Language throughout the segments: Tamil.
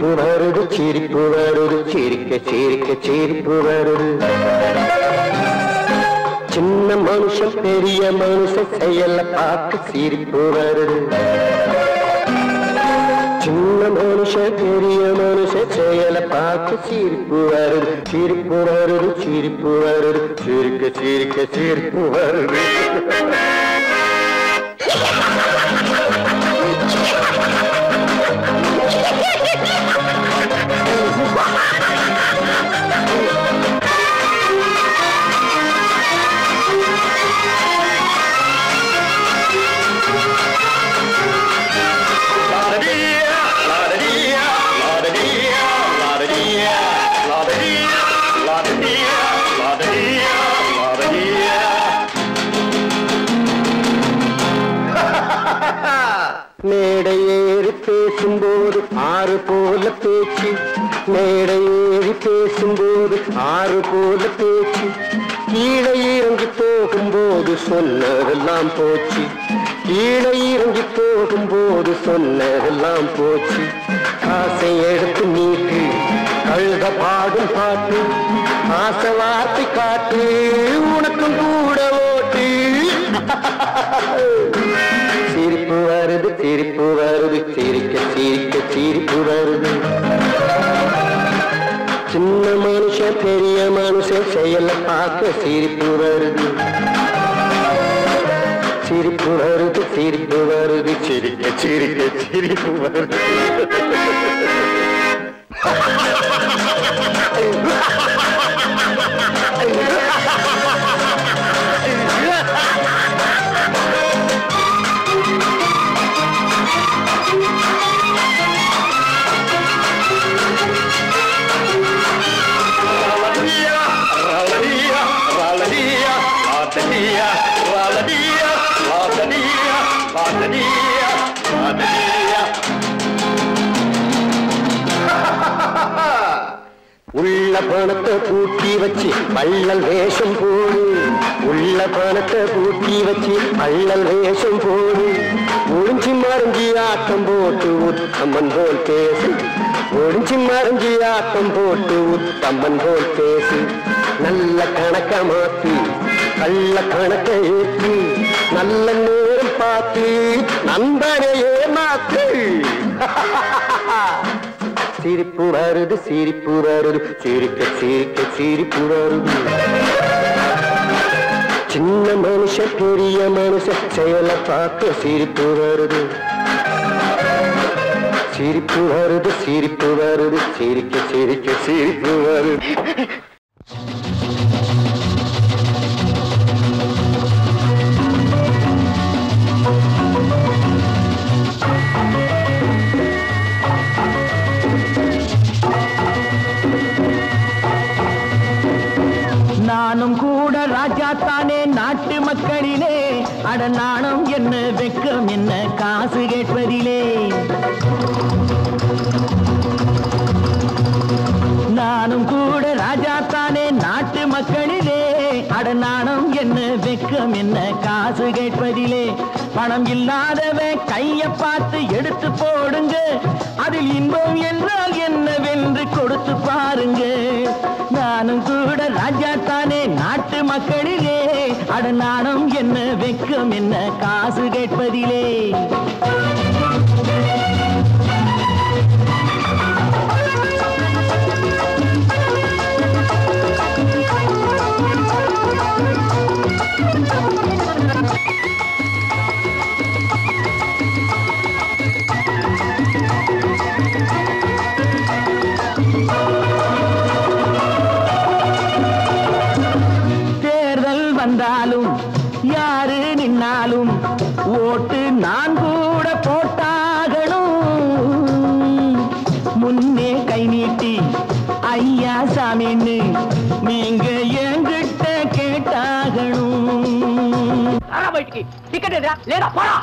சிரிப்பு வருது சிரிப்பு வருது சிரிக்க சிரிக்க சிரிப்பு வருது சின்ன மனுஷன் பெரிய மனுஷன் செயல பார்க்க சிரிப்பு வருது சின்ன மனுஷன் பெரிய மனுஷன் செயல பார்க்க சிரிப்பு வருது சிரிப்பு வருது சிரிப்பு வருது சிரிக்க சிரிக்க சிரிப்பு வருது மேடை ஏறி பேசும்போது ஆறு போல பேச்சு மேடை ஏறி பேசும்போது ஆறு போல பேச்சு கீழே இறங்கி போகும்போது சொன்னதெல்லாம் போச்சு கீழே இறங்கி போகும்போது சொன்னதெல்லாம் போச்சு காசை எடுத்து நீட்டு கழுத பாடும் பாட்டு ஆசை வார்த்தை காட்டு உனக்கும் கூட ஓட்டு சிரிப்பு வருது சிரிப்பு வருது சிரிக்க சிரிக்க சிரிப்பு வருது சின்ன மனுஷன் பெரிய மனுஷன் செயல பார்க்க சிரிப்பு வருது சிரிப்பு வருது சிரிப்பு வருது சிரிக்க சிரிக்க சிரிப்பு வருது உள்ள பணத்தை பூட்டி வச்சு வள்ளல் வேஷம் போடு உள்ள பணத்தை பூட்டி வச்சு வள்ளல் வேஷம் போடு ஒளிஞ்சி மறைஞ்சி ஆட்டம் போட்டு உத்தமன் போல் பேசு ஒளிஞ்சி மறைஞ்சி ஆட்டம் போட்டு உத்தமன் போல் பேசு நல்ல கணக்க மாத்தி கள்ள கணக்க ஏற்றி நல்ல நேரம் பார்த்து நண்பனையே மாத்து சிரிப்பு வருது சிரிப்பு வருது சிரிக்க சிரிக்க சிரிப்பு வருது சின்ன மனுஷன் பெரிய மனுஷன் செயல பார்க்க சிரிப்பு வருது சிரிப்பு வருது சிரிப்பு வருது சிரிக்க சிரிக்க சிரிப்பு வருது நானும் கூட ராஜா தானே நாட்டு மக்களிலே அட நாணம் என்ன வெக்கம் என்ன காசு கேட்பதிலே நானும் கூட ராஜா தானே நாட்டு மக்களிலே அட நாணம் என்ன வெக்கம் என்ன காசு கேட்பதிலே பணம் இல்லாதவன் கைய பார்த்து எடுத்து போடுங்க அதில் இன்பம் என்றால் என்னவென்று கொடுத்து பாருங்க நானும் கூட ராஜா தானே நாட்டு மக்களிலே அட நாணம் என்ன வெக்கம் என்ன காசு கேட்பதிலே வந்தாலும் யாரு நின்னாலும் ஓட்டு நான் கூட போட்டாகணும் முன்னே கை நீட்டி ஐயா சாமின்னு நீங்க என்கிட்ட கேட்டாகணும் டிக்கெட் எதிரா லேடா போடா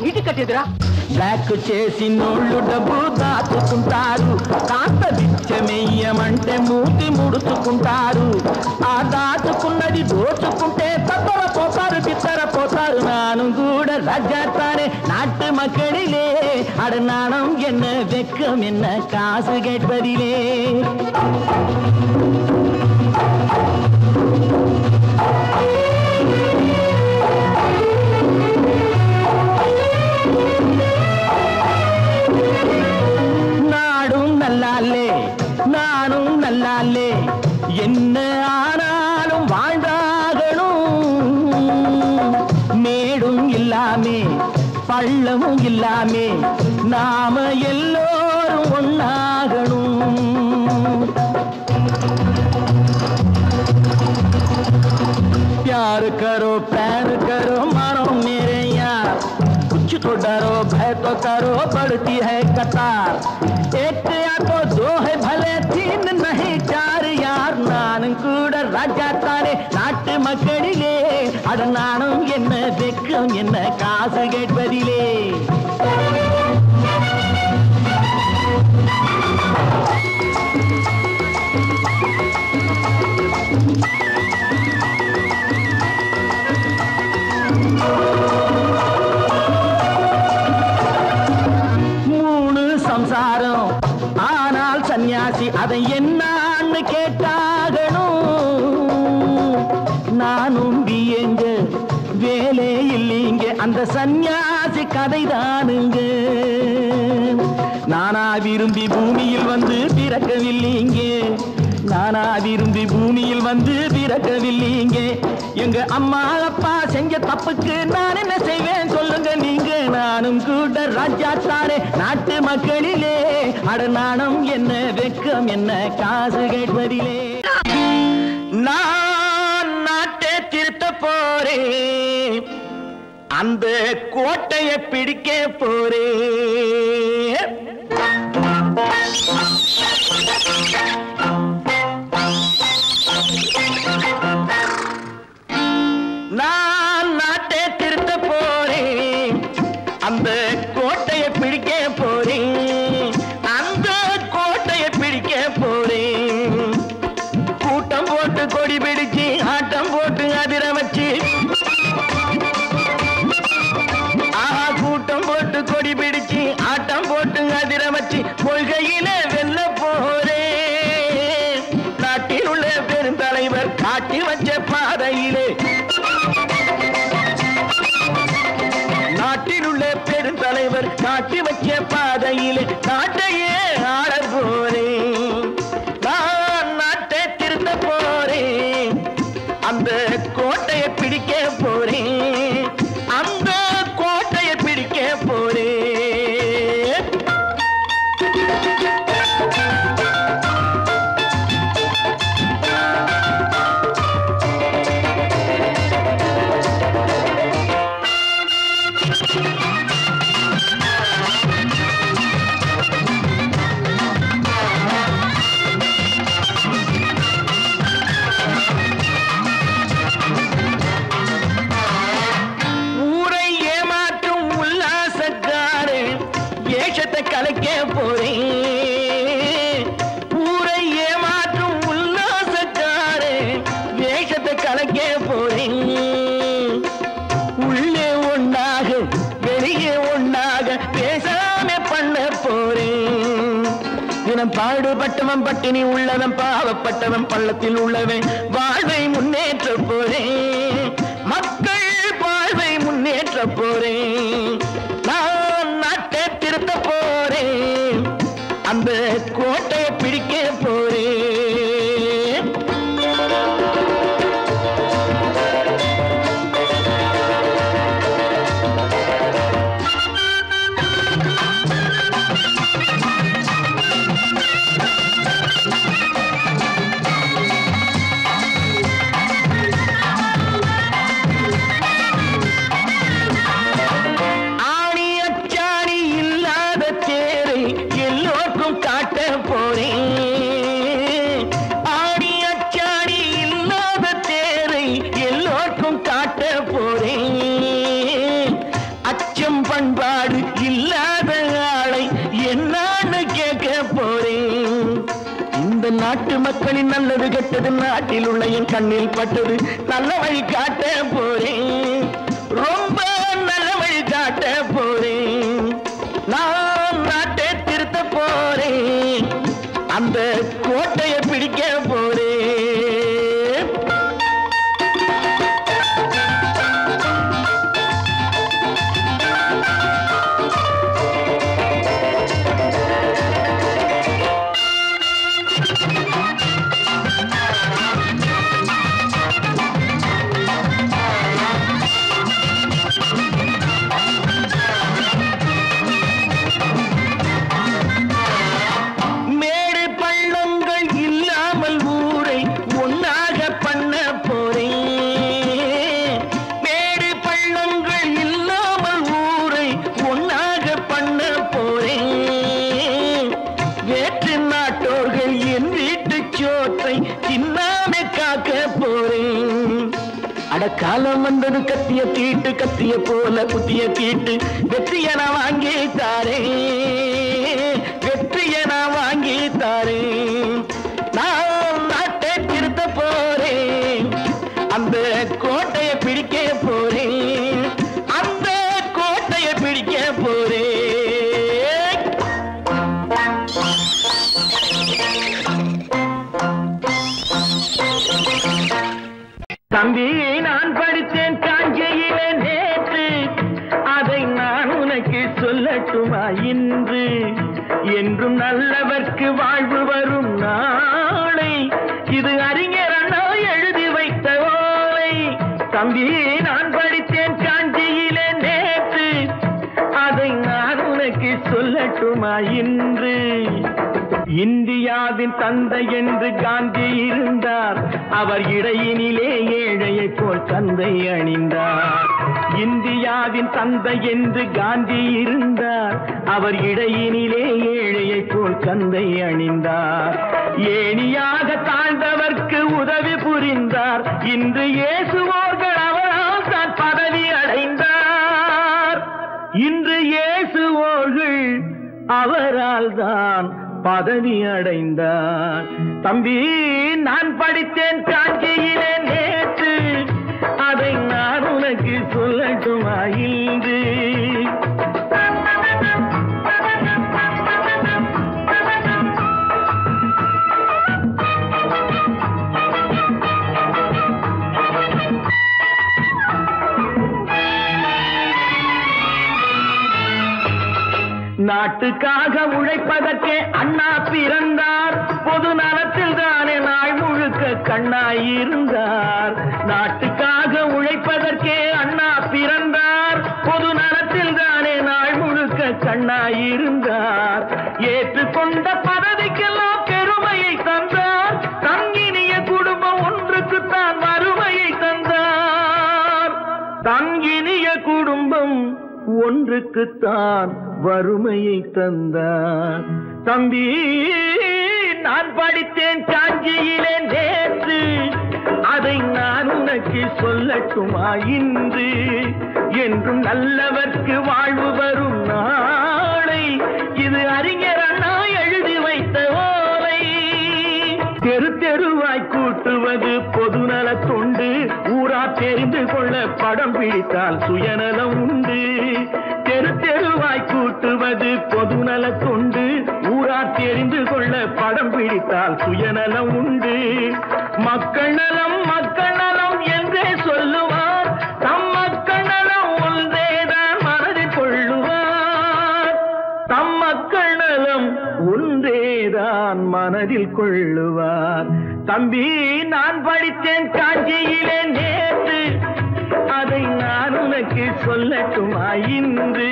டிக்கெட் எதிரா బ్లాక్ చేసినోళ్ళు డబ్బు దాచుకుంటారు కాస్త బిచ్చమెయ్యమంటే మూతి ముడుచుకుంటారు ఆ దాచుకున్నది దోచుకుంటే తప్పర పోతారు బిత్తర పోతారు నాను కూడా రాజా తానే నాటి நாட்டு மக்களிலே அடநாணம் என்ன வெக்கம் என்ன காசு கேட்பதிலே நாடும் நல்லாலே நானும் நல்லாலே என்ன ஆனாலும் வாழ்ந்தாகணும் மேடும் இல்லாமே பள்ளமும் இல்லாமே நாம எல்லோரும் ஒன்னாகணும் प्यार करो प्यार करो मानो मेरे यार कुछ तो डरो भय तो करो बढ़ती है कतार एक या तो दो है भले तीन नहीं चार यार नानू कूड़ राजा ताने नाट मक्कडिले अड नाणम என்ன வெக்கம் என்ன காசு கேட்பதிலே சம்சாரம் ஆனால் சன்னியாசி அதை என்னான்னு கேட்டாகணும் நானும் பியங்க வேலை இல்லைங்க அந்த சன்னியாசி கதைதானுங்க நானா விரும்பி பூமியில் வந்து பிறக்கவில்லைங்க நானா விரும்பி பூமியில் வந்து பிறக்கவில்லைங்க எங்க அம்மா அப்பா செஞ்ச தப்புக்கு நான் என்ன செய்வேன் சொல்லுங்க நீங்க நானும் கூட ராஜா தானே நாட்டு மக்களிலே அட நாணம் என்ன வெக்கம் என்ன காசு கேட்பதிலே நான் நாட்டை திருத்த போறேன் அந்த கோட்டையை பிடிக்க போறேன் நான் நாட்டை திருத்த போறேன் அந்த கோட்டையை பிடிக்க போறேன் அந்த கோட்டையை பிடிக்க போறேன் கூட்டம் போட்டு கொடி பிடிச்சு ஆட்டம் போட்டு அதிர வச்சு கூட்டம் போட்டு கொடி பிடிச்சு ஆட்டம் போட்டு அதிர வச்சு கொள்கையில வெல்ல போறேன் நாட்டில் உள்ள பெருந்தலைவர் காட்டி வச்ச பாதையிலே நாட்டில் உள்ள பெருந்தலைவர் காட்டி வச்ச பாதையிலே நாட்டையே ஆள போறேன் நான் நாட்டை திருத்த போறேன் அந்த கோட்டையை பிடிக்க போறேன் அந்த கோட்டையை பிடிக்க போறேன் கலைக்க போறேன் ஊரை ஏமாற்றும் உல்லாசக்காரே வேஷத்தை கலைக்க போறேன் உள்ளே ஒன்னாக வெளியே ஒன்னாக பேசாம பண்ண போறேன் தினம் பாடுபட்டவன் பட்டினி உள்ளவன் பாவப்பட்டவன் பள்ளத்தில் உள்ளவன் வாழ்வை முன்னேற்ற போறேன் மக்கள் வாழ்வை முன்னேற்ற போறேன் நான் நாட்டை திருத்த போறேன் அந்த கோட்டையை பிடிக்க போறேன் பண்பாடு இல்லாத ஆளை என்னான்னு கேட்க போறேன் இந்த நாட்டு மக்களின் நல்லது கெட்டது நாட்டில் உள்ள என் கண்ணில் பட்டது நல்ல வழி காட்ட போறேன் ரொம்ப நல்ல வழி காட்ட போறேன் நான் நாட்டை திருத்த போறேன், அந்த கோட்டையை பிடிக்க போறேன். காலம் வந்தது கத்திய தீட்டு, கத்திய போல புத்திய தீட்டு, வெற்றிய நான் வாங்கி தாரே, வெற்றிய நான் வாங்கி தாரே. நான் நாட்டை திருத்த போறேன், அந்த கோட்டையை பிடிக்க போறேன், அந்த கோட்டையை பிடிக்க போறேன். தம்பி நான் படித்தேன் காஞ்சியிலே நேற்று, அதை நான் உனக்கு சொல்லட்டுமா இன்று? என்றும் நல்லவர்க்கு வாழ்வு வரும் நாளை, இது அறிஞர் அண்ணா எழுதி வைத்த ஓலை. தம்பி நான் படித்தேன் காஞ்சியிலே நேற்று, அதை நான் உனக்கு சொல்லட்டுமா இன்று? இந்தியாவின் தந்தை என்று காந்தி இருந்தார், அவர் இடையினிலே ஏழையை போல் தந்தை அணிந்தார். இந்தியாவின் தந்தை என்று காந்தி இருந்தார், அவர் இடையினிலே ஏழையை போல் தந்தை அணிந்தார். ஏணியாக தாழ்ந்தவர்க்கு உதவி புரிந்தார், இன்று இயேசுவோர்கள் அவரால் தான் பதவி அடைந்தார். இன்று இயேசுவோர்கள் அவரால் தான் பதவி அடைந்தார். தம்பி நான் படித்தேன் காஞ்சியிலே நேற்று, அதை நான் உனக்கு சொல்லட்டுமா இன்று? நாட்டுக்காக உழைப்பதற்கே அண்ணா பிறந்தார், பொது நலத்தில் தானே நாள் முழுக்க கண்ணாயிருந்தார். நாட்டுக்காக உழைப்பதற்கே அண்ணா பிறந்தார், பொது நலத்தில் தானே நாள் முழுக்க கண்ணாயிருந்தார். ஏற்றுக்கொண்ட பதவிக்கெல்லாம் பெருமையை தந்தார், தங்கினிய குடும்பம் ஒன்றுக்குத்தான் வறுமையை தந்தார். தங்கினிய குடும்பம் ஒன்றுக்குத்தான் வறுமையை தந்தார். தம்பி நான் படித்தேன் காஞ்சியிலே நேற்று, அதை நான் உனக்கு சொல்லட்டுமா இன்று? என்றும் நல்லவர்க்கு வாழ்வு வரும் நாளை, இது அறிஞர் அண்ணா எழுதி வைத்த ஓலை. தெரு தெருவாய் கூட்டுவது பொதுநல தொண்டு, ஊரா தெரிந்து கொள்ள படம் பிடித்தால் சுயநலம் உண்டு. தெரு தெருவாய் கூட்டுவது பொதுநல தொண்டு, ஊரா தெரிந்து கொள்ள படம் பிடித்தால் சுயநலம் உண்டு. மக்கள் நலம் மக்கள் நலம் என்றே சொல்லுவார், தம் மக்கள் நலம் ஒன்றேதான் மனதில் கொள்ளுவார். தம் மக்கள் நலம் ஒன்றேதான் மனதில் கொள்ளுவார். தம்பி நான் படித்தேன் காஞ்சியிலே நேற்று, அதை நான் உனக்கு சொல்லட்டுமா இன்று?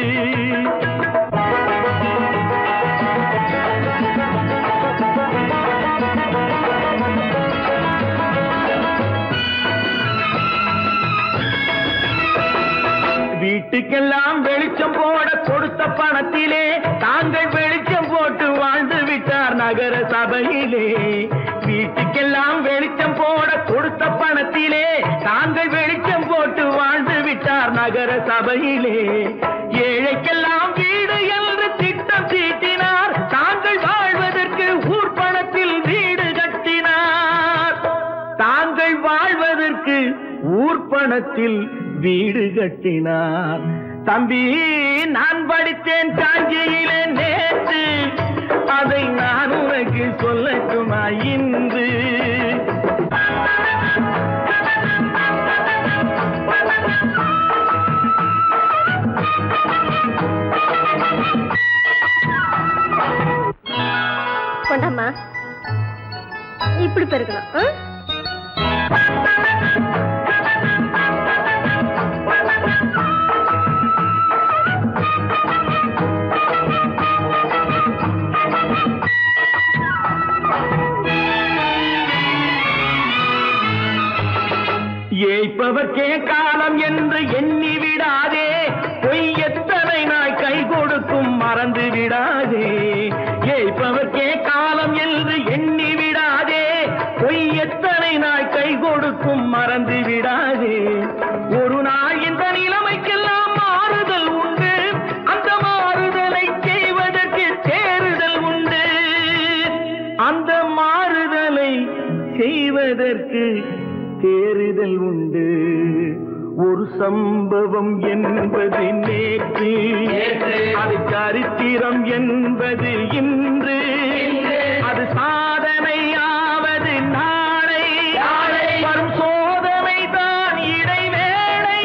வீட்டுக்கெல்லாம் வெளிச்சம் போட கொடுத்த பணத்திலே தாங்கள் வெளிச்சம் போட்டு வாழ்ந்து விட்டார் நகர சபையிலே. வீட்டுக்கெல்லாம் வெளிச்சம் போட கொடுத்த பணத்திலே தாங்கள் வெளிச்சம் போட்டு வாழ்ந்து விட்டார் நகர சபையிலே. ஏழைக்கெல்லாம் வீடு என்று திட்டம் தீட்டினார், தாங்கள் வாழ்வதற்கு ஊர் பணத்தில் வீடு கட்டினார். தாங்கள் வாழ்வதற்கு ஊர் பணத்தில் வீடு கட்டினார். தம்பி நான் படித்தேன் காஞ்சியிலே நேற்று, அதை நான் உனக்கு சொல்லட்டுமா இன்று? கொண்டாமா, இப்படி பெருக்கணும். ஏய்ப்பவர்க்கே காலம் என்று எண்ணி விடாதே, பொய் எத்தனை நாய் கை கொடுக்கும் மறந்து விடாதே. ஏய்ப்பவர்க்கே காலம் என்று எண்ணி விடாதே, பொய் எத்தனை நாய் கை கொடுக்கும் மறந்து விடாதே. ஒரு நாள் இந்த நிலைமைக்கெல்லாம் மாறுதல் உண்டு, அந்த மாறுதலை செய்வதற்கு தேறுதல் உண்டு. அந்த மாறுதலை செய்வதற்கு தேறுதல் உண்டு. ஒரு சம்பவம் என்பது நேற்று, அது சரித்திரம் என்பது இன்று, அது சாதனையாவது நாளை, வரும் சோதனை தான் இடைவேளை.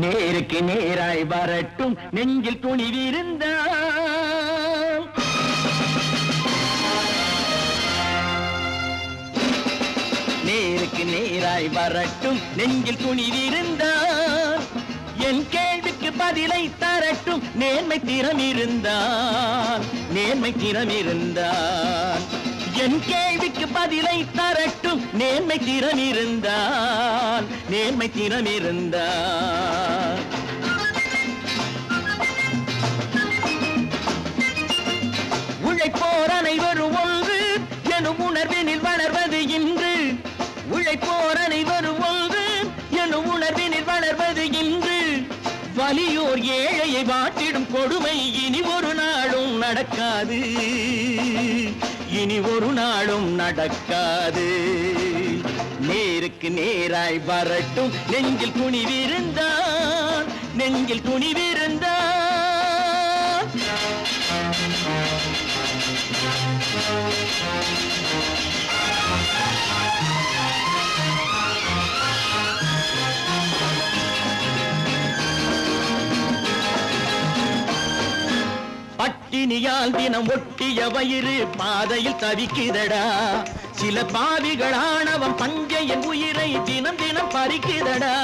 நேருக்கு நேராய் வரட்டும் நெஞ்சில் துணிவிருந்தால், நேருக்கு நேராய் வரட்டும் நெஞ்சில் துணிவிருந்தால், என் கேள்விக்கு பதிலை தரட்டும் நேர்மை திறம் இருந்தால், நேர்மை திறம் இருந்தால். என் கேள்விக்கு பதிலை தரட்டும் நேர்மை திறம் இருந்தால், நேர்மை திறம் இருந்தால். உழைப்போர் அனைவரும் ஒன்று எனும் உணர்வினில் வளர்வது இன்று, உழைப்போர் அனைவரும் ஒன்று எனும் உணர்வினில் வளர்வது இன்று. வலியோர் ஏழையை வாட்டிடும் கொடுமை இனி ஒரு நாளும் நடக்காது, இனி ஒரு நாளும் நடக்காது. நேருக்கு நேராய் வரட்டும் நெஞ்சில் துணிவிருந்தால், நெஞ்சில் துணிவிருந்தால். பட்டினியால் தினம் ஒட்டிய வயிறு பாதையில் தவிக்குதடா, சில பாவிகளானவன் பஞ்சையின் உயிரை தினம் தினம் பறிக்குதடா.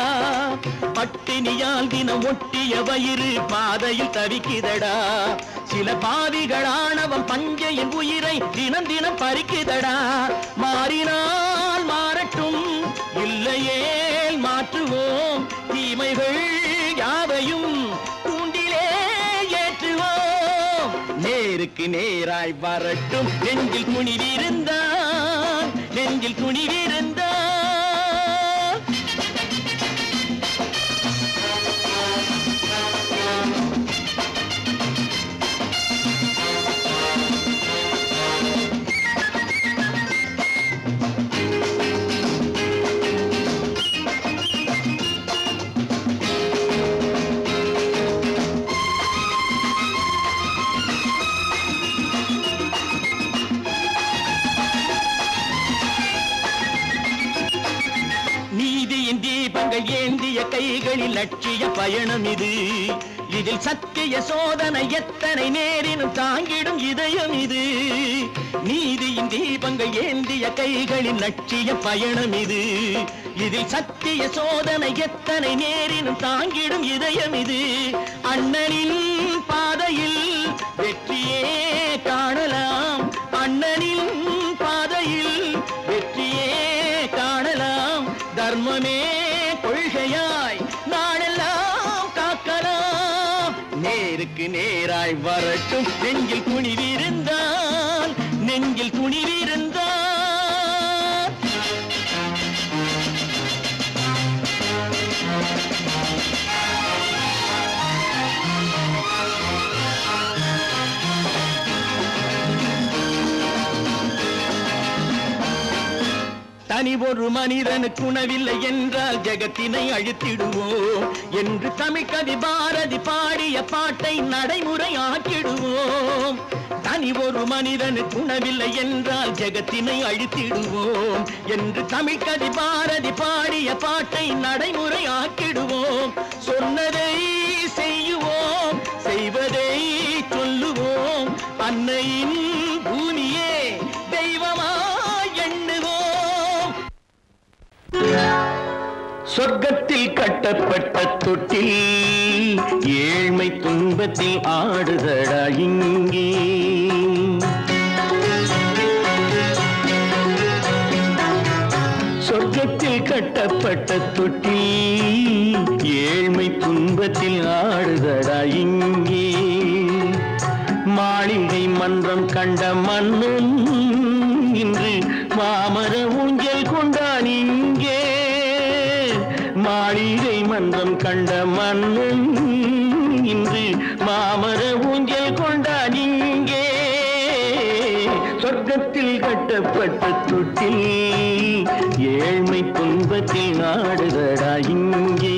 பட்டினியால் தினம் ஒட்டிய வயிறு பாதையில் தவிக்குதடா, சில பாவிகளானவன் பஞ்சையின் உயிரை தினம் தினம் பறிக்குதடா. மாறினால் மாறட்டும், இல்லையே மாற்றுவோம், தீமைகள் யாவையும் தூண்டிலே ஏற்றுவோம். நேருக்கு நேராய் வரட்டும் நெஞ்சில் துணிவிருந்தால், நெஞ்சில் துணிவிருந்தால். நீதியின் தீபங்கள் ஏந்திய கைகளில் லட்சிய பயணம் இது, இதில் சத்திய சோதனை எத்தனை நேரினும் தாங்கிடும் இதயம் இது. நீதியின் தீபங்கள் ஏந்திய கைகளில் லட்சிய பயணம் இது, இதில் சத்திய சோதனை எத்தனை நேரினும் தாங்கிடும் இதயம் இது. அண்ணனின் பாதையில் வெற்றியே காணலாம், அண்ணனின் பாதையில் வெற்றியே காணலாம். தர்மமே கொள்கையாய் நாடெல்லாம் காக்கலாம். நேருக்கு நேராய் வரட்டும் நெஞ்சில் துணிவிருந்தால், நெஞ்சில் துணிவிருந்தால். தனி ஒரு மனிதனுக்கு உணவில்லை என்றால் ஜெகத்தினை அழித்திடுவோம் என்று தமிழ் கவி பாரதி பாடிய பாட்டை நடைமுறையாக்கிடுவோம். தனி ஒரு மனிதனுக்கு உணவில்லை என்றால் ஜெகத்தினை அழித்திடுவோம் என்று தமிழ் கவி பாரதி பாடிய பாட்டை நடைமுறையாக்கிடுவோம். சொன்னதை செய்யுவோம், செய்வதை சொல்லுவோம், அன்னையின் பூமியே தெய்வமா எண்ணுவோம். சொர்க்கத்தில் கட்டப்பட்ட தொட்டில் ஏழ்மை துன்பத்தில் ஆடுதடா இங்கே. சொர்க்கத்தில் கட்டப்பட்ட தொட்டில் ஏழ்மை துன்பத்தில் ஆடுதடா இங்கே. மாளிகை மன்றம் கண்ட மன்னன் இன்று மாமர ஊஞ்சல் கொண்டான் இங்கே. மாளிகை மன்றம் கண்ட மன்னன் இன்று மாமர ஊஞ்சல் கொண்டான் இங்கே. சொர்க்கத்தில் கட்டப்பட்ட தொட்டில் ஏழ்மை துன்பத்தில் ஆடுதடா இங்கே.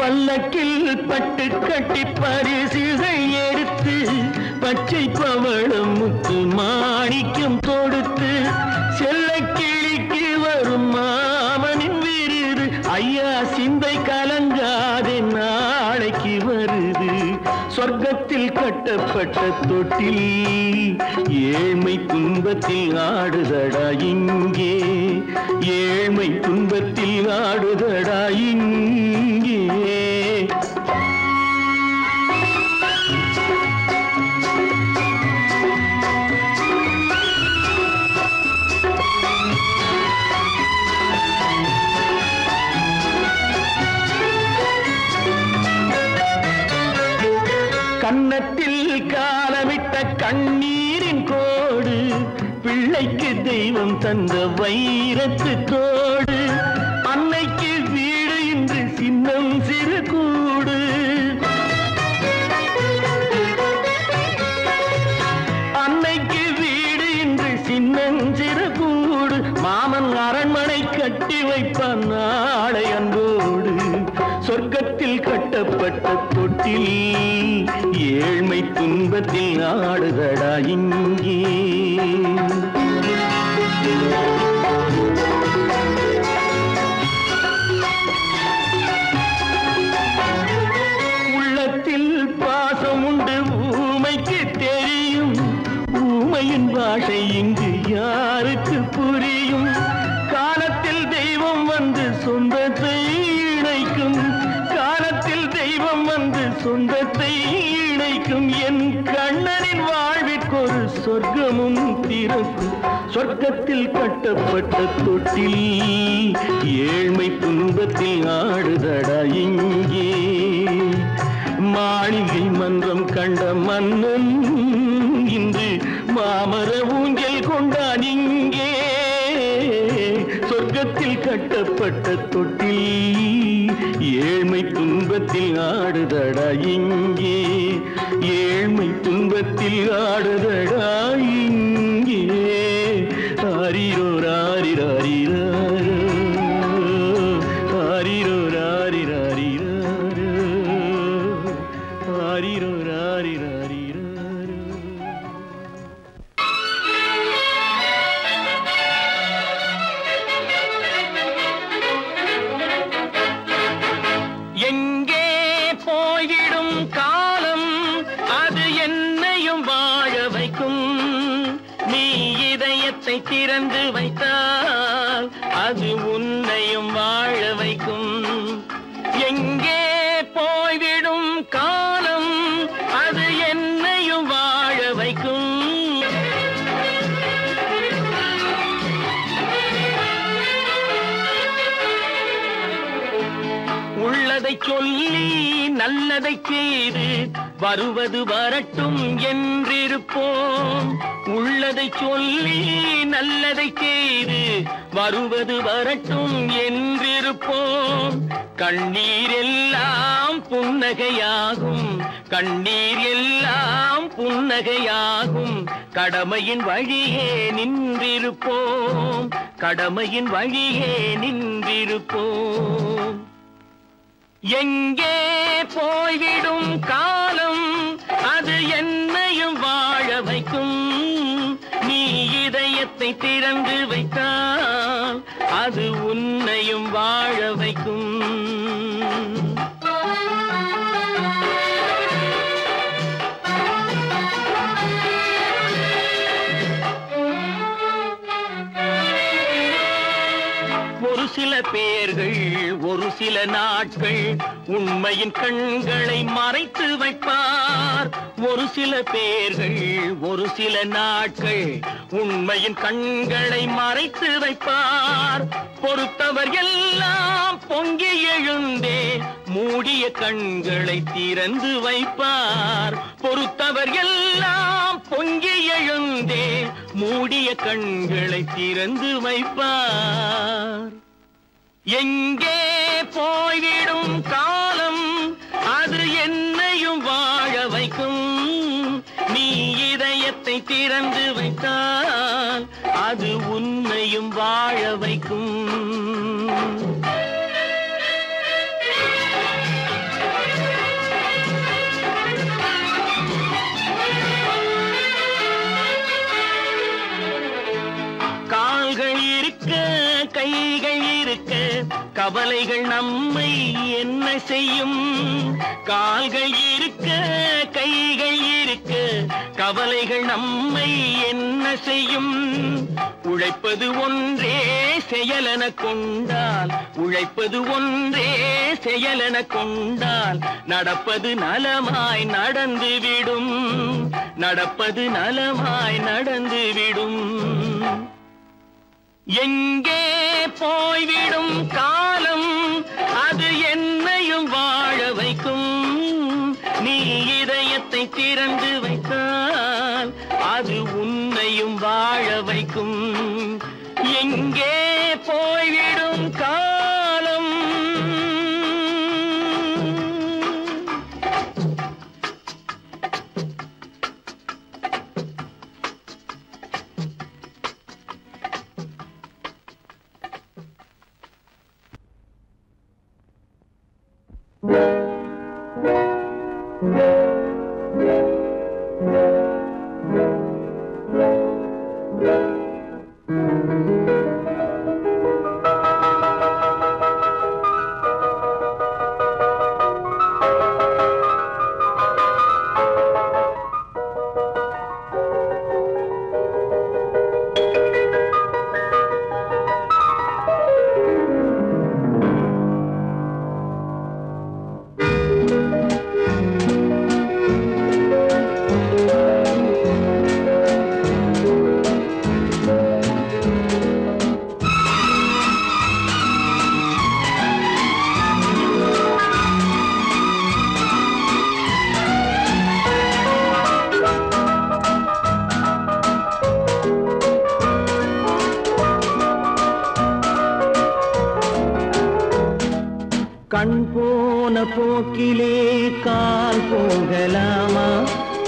பல்லக்கில் பட்டு கட்டி பரிசுகள் எடுத்து பச்சை பவளம் முத்து மாணிக்கம் தொடுத்து செல்ல கிளிக்கு வரும் மாமனின் விருது. ஐயா சிந்தை கலங்காதே நாளைக்கு வருது. சொர்க்கத்தில் கட்டப்பட்ட தொட்டில் ஏழ்மை துன்பத்தில் ஆடுதடா இங்கே. ஏழ்மை துன்பத்தில் ஆடுதடா இங்கே. கன்னத்தில் காலமிட்ட கண்ணீரின் கோடு பிள்ளைக்கு தெய்வம் தந்த வைரத்து தோடு. அன்னைக்கு வீடு இன்று சின்னம் சிறு கூடு. அன்னைக்கு வீடு இன்று சின்னம் சிறு கூடு. மாமன் அரண்மனை கட்டி வைப்பான் நாளை அன்போடு. சொர்க்கத்தில் கட்டப்பட்ட தொட்டில் ஏழ்மை துன்பத்தில் ஆடுதடா இங்கே. உள்ளத்தில் பாசம் உண்டு ஊமைக்கு தெரியும். ஊமையின் பாஷை இங்கு யாருக்கு புரியும்? காலத்தில் தெய்வம் வந்து சொந்தத்தை இணைக்கும். காலத்தில் தெய்வம் வந்து சொந்தத்தை இணைக்கும். என் கண்ணனின் வாழ்விற்கொரு சொர்க்கமும் திறக்கும். சொர்க்கத்தில் கட்டப்பட்ட தொட்டில் ஏழ்மை துன்பத்தில் ஆடுதடா இங்கே. மாளிகை மன்றம் கண்ட மன்னன் இன்று மாமர ஊஞ்சல் கொண்டான் இங்கே. சொர்க்கத்தில் கட்டப்பட்ட தொட்டில் ஏழ்மை துன்பத்தில் ஆடுதடா இங்கே. ஏழ்மை துன்பத்தில் ஆடுதடா இங்கே. ஆரிரோ ராரிராரிரோ ஆரிரோ ராரிராரிரோ ஆரிரோ ராரிராரிரோ. எங்கே போயிடும் காலம் அது என்னையும் வாழ வைக்கும். நீ இதயத்தை திறந்து வைத்தால் அது உன்னையும் வாழ வைக்கும். எங்கே போய்விடும் காலம் அது என்னையும் வாழ வைக்கும். உள்ளதை சொல்லி நல்லதை செய்து வருவது வரட்டும் என்றிருப்போம். உள்ளதை சொல்லி நல்லதை செய்து வருவது வரட்டும் என்றிருப்போம். கண்ணீர் எல்லாம் புன்னகையாகும், கண்ணீர் எல்லாம் புன்னகையாகும். கடமையின் வழியே நின்றிருப்போம், கடமையின் வழியே நின்றிருப்போம். எங்கே போய்விடும் காலம், அது என்னையும் வாழ வைக்கும். நீ இதயத்தை திறந்து வைத்தால் அது உன்னையும் வாழ வைக்கும். ஒரு சில பேர்கள் ஒரு சில நாட்கள் உண்மையின் கண்களை மறைத்து வைப்பார். ஒரு சில பேர்கள் ஒரு சில நாட்கள் உண்மையின் கண்களை மறைத்து வைப்பார். பொறுத்தவர் எல்லாம் பொங்கி எழுந்தே மூடிய கண்களை திறந்து வைப்பார். பொறுத்தவர் எல்லாம் பொங்கி எழுந்தே மூடிய கண்களை திறந்து வைப்பார். எங்கே போய்விடும் காலம், அது என்னையும் வாழ வைக்கும். நீ இதயத்தை திறந்து வைத்தால் அது உன்னையும் வாழ வைக்கும். கால்கள் இருக்க கைகள் இருக்க கவலைகள் நம்மை என்ன செய்யும்? கால்கள் இருக்க கைகள் இருக்க கவலைகள் நம்மை என்ன செய்யும்? உழைப்பது ஒன்றே செயலென கொண்டால், உழைப்பது ஒன்றே செயலென கொண்டால் நடப்பது நலமாய் நடந்துவிடும், நடப்பது நலமாய் நடந்துவிடும். எங்கே போய்விடும் காலம், அது என்னையும் வாழ வைக்கும். நீ இதயத்தை திறந்து வைத்தால் அது உன்னையும் வாழ வைக்கும். எங்கே போய்விடும் காலம். கண் போன போக்கிலே கால் போகலாமா,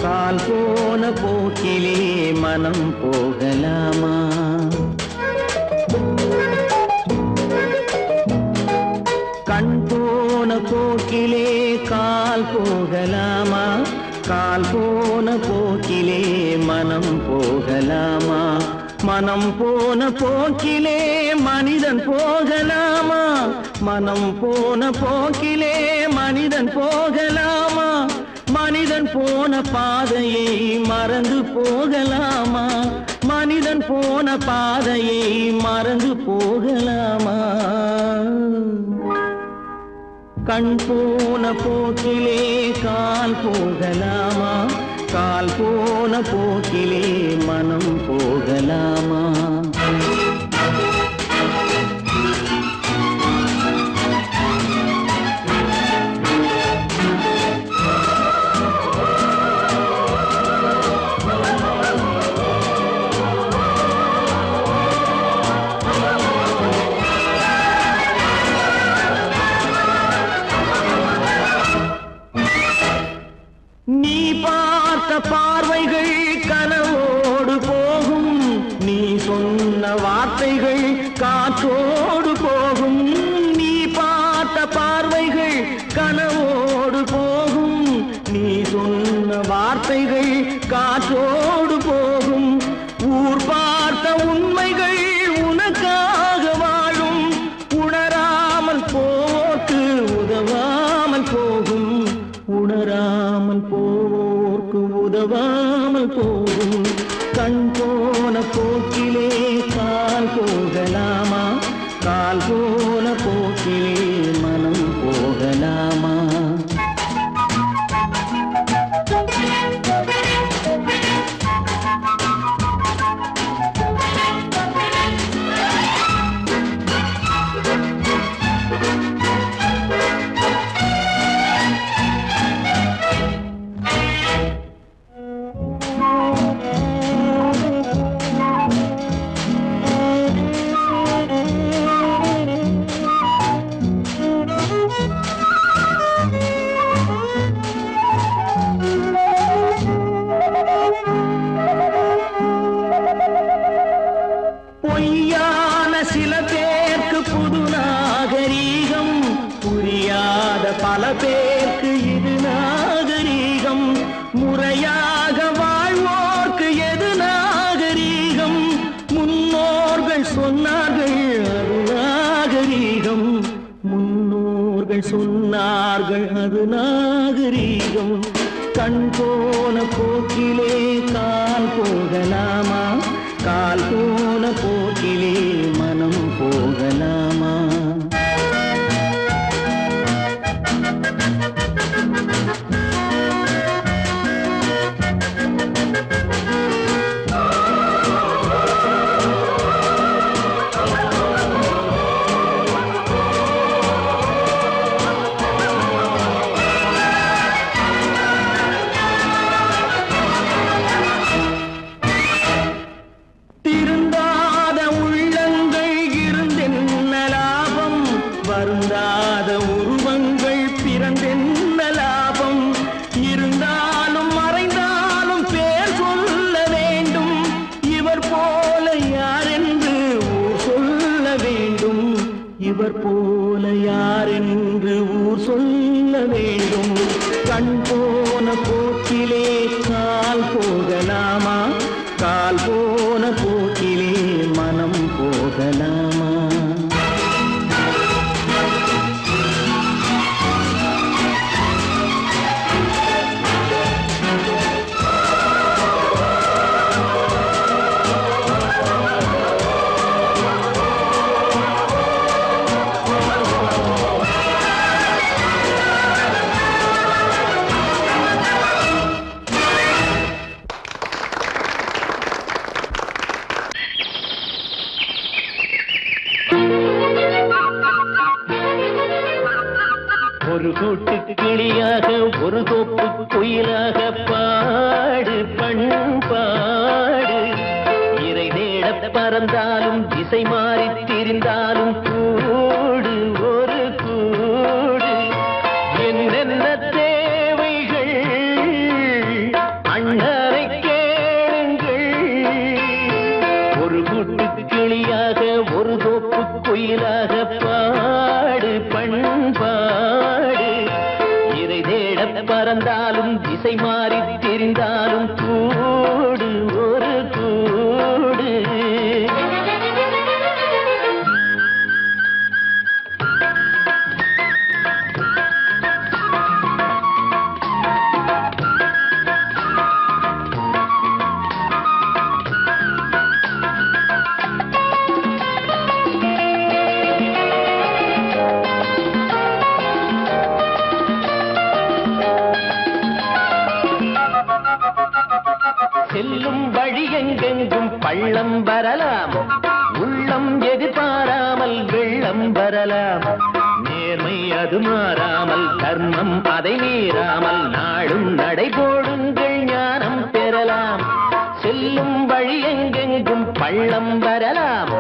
கால் போன போக்கிலே மனம் போகலாமா? கண் போன போக்கிலே கால் போகலாமா, கால் போன போக்கிலே மனம் போகலாமா? மனம் போன போக்கிலே மனிதன் போகலாமா, மனம் போன போக்கிலே மனிதன் போகலாமா? மனிதன் போன பாதையை மறந்து போகலாமா, மனிதன் போன பாதையை மறந்து போகலாமா? கண் போன போக்கிலே கால் போகலாமா, கால் போன போக்கிலே மனம் போகலாமா? வார்த்தைகள் காற்றோடு போகும், நீ பார்த்த பார்வைகள் கனவோடு போகும். நீ சொன்ன வார்த்தைகள் காற்றோடு போகும், ஊர் பார்த்த உண்மைகள் உனக்காக வாழும். உணராமல் போக்கு உதவாமல் போகும், உணராமல் போக்கு உதவாமல் போகும். கண் போன போக்கிலே கால் போகலாமா, கால் போன போக்கிலே மனம் போகலாமா? பொய்யான சில பேருக்கு புது நாகரீகம், புரியாத பல பேருக்கு இது நாகரீகம். முறையாக வாழ்வோர்க்கு எது நாகரீகம்? முன்னோர்கள் சொன்னார்கள் அது நாகரீகம், முன்னோர்கள் சொன்னார்கள் அது நாகரீகம். கண் போன போக்கிலே கால் போகலாமா, கால் போன போக்கிலே மனம் போகலாமா? திருந்தாத உள்ளங்கள் இருந்தென்ன லாபம், வருந்தாத உருவங்கள் பிறந்தென்ன லாபம்? இருந்தாலும் மறைந்தாலும் பேர் சொல்ல வேண்டும், இவர் போல யாரென்று ஊர் சொல்ல வேண்டும், இவர் போல யாரென்று ஊர் சொல்ல வேண்டும். கண் போன போக்கிலே கால் போகலாமா, கால் போன போக்கிலே மனம் போகலாமா? ஒரு கூட்டு கிளியாக ஒரு தோப்பு குயிலாக பாடு பண்பாடு. இறை தேட பறந்தாலும் திசை மாறி திரிந்தாலும் கூடு ஒரு கூடு. என்னென்ன தேவைகள் அண்ணரை கேளுங்கள். ஒரு கூட்டு கிளியாக ஒரு தோப்பு குயிலாக பாடு பண்பாடு. இறை தேட பறந்தாலும் திசை மாறி திரிந்தாலும் கூடு ஒரு கூடு. செல்லும் வழி எங்கெங்கும் பள்ளம் வரலாம், உள்ளம் எதிர்பாராமல் வெள்ளம் வரலாம். நேர்மை அது மாறாமல் தர்மம் அதை மீறாமல் நாடும் நடைபோடுங்கள் ஞானம் பெறலாம். செல்லும் வழி எங்கெங்கும் பள்ளம் வரலாம்,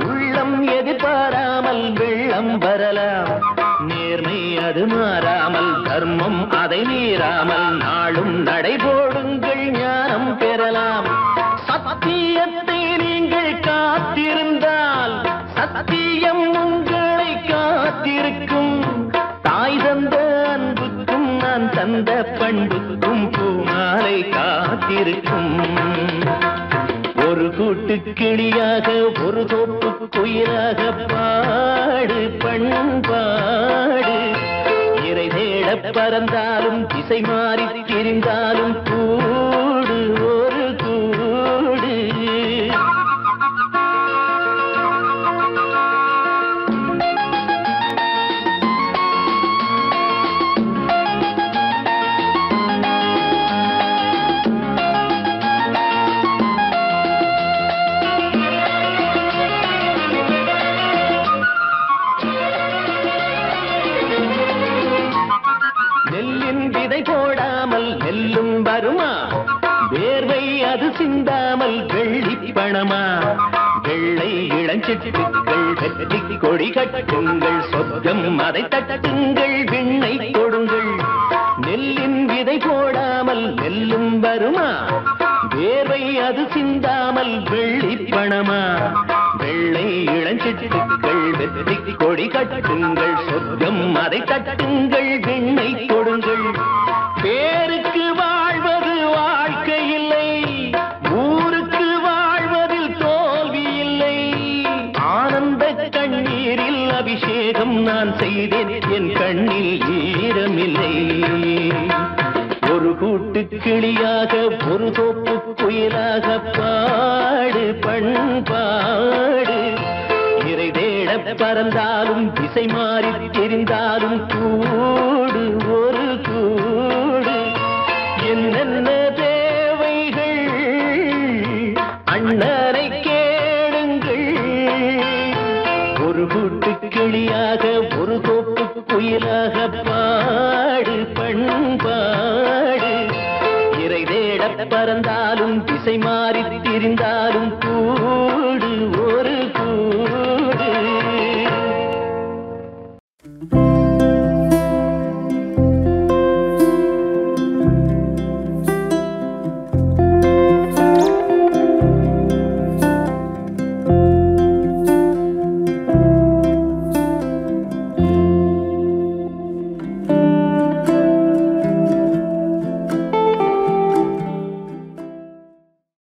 உள்ளம் எதிர்பாராமல் வெள்ளம் வரலாம். நேர்மை அது மாறாமல் தர்மம் அதை மீறாமல் நாளும் நடைபோடுங்கள் ஞானம் பெறலாம். சத்தியத்தை நீங்கள் காத்திருந்தால் சத்தியம் உங்களை காத்திருக்கும் தாய் தந்த அன்புக்கும் நான் தந்த பண்புக்கும் பூமாலை காத்திருக்கும் ஒரு கூட்டு கிளியாக ஒரு தோப்பு குயிலாக பாடு பண்பாடு இறை தேட பறந்தாலும் திசை மாறி திரிந்தாலும் கூடு ஒரு கூடு போடாமல் நெல்லும் வருமா வேர்வை அது சிந்தாமல் வெள்ளி பணமா வெள்ளை இளஞ்சிட்டுக்கள் வெற்றி கொடி கட்டுங்கள் சொர்க்கம் அதை தட்டுங்கள் விண்ணை கொடுங்கள் நெல்லின் விதை போடாமல் நெல்லும் வருமா வேர்வை அது சிந்தாமல் வெள்ளி பணமா வெள்ளை இளஞ்சிட்டுக்கள் வெற்றி கொடி கட்டுங்கள் சொர்க்கம் அதை தட்டுங்கள் விண்ணை கொடுங்கள் பேருக்கு வாழ்வது வாழ்க்கை இல்லை ஊருக்கு வாழ்வதில் தோல்வி இல்லை ஆனந்த கண்ணீரில் அபிஷேகம் நான் செய்தேன் என் கண்ணில் ஈரமில்லை ஒரு கூட்டு கிளியாக ஒரு தோப்பு குயிலாக பாடு பண்பாடு இறை தேட பறந்தாலும் திசை மாறி தெரிந்தாலும் கூடு ஒரு கூடு என்னென்ன தேவைகள் அண்ணனை கேளுங்கள் ஒரு கூட்டு கிளியாக ஒரு தோப்பு குயிலாக பாடு பண்பாடு இறை தேட பறந்தாலும் திசை மாறி திரிந்தாலும் கூடு ஒரு கூடு